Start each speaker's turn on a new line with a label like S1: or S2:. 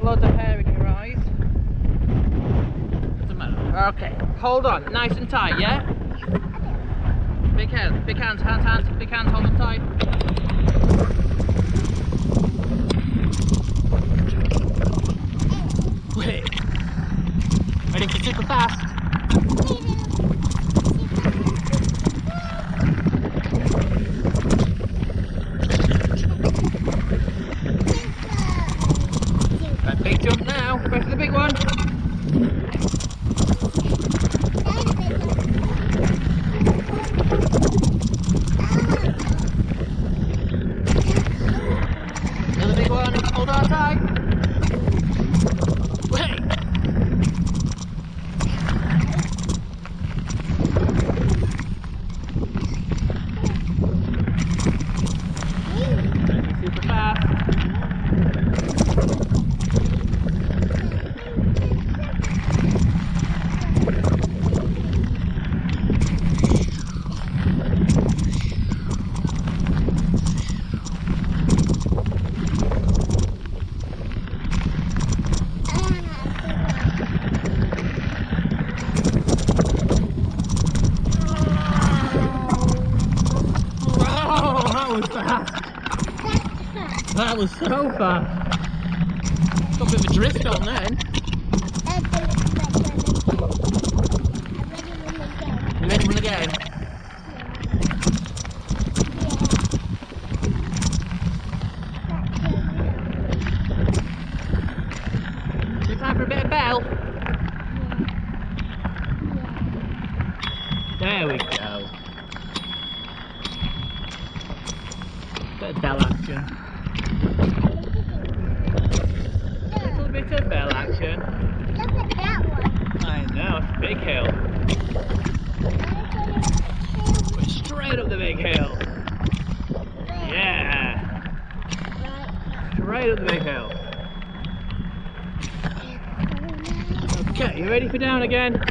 S1: got loads of hair in your eyes. Doesn't matter. Okay, hold on, nice and tight, yeah? Big hands, big hands, big hands, hold them tight. Wait. Ready for super fast? Right, big jump now. Go for the big one. Another big one. Hold on tight. Wait. Super fast. That was so fast. Got a bit of a drift on then. You ready to run again? Is it time for a bit of bell? There we go. Bit of bell action. Little bit of bell action.
S2: Look at that one.
S1: I know, it's a big hill. We're straight up the big hill. Yeah. Straight up the big hill. Okay, you ready for down again?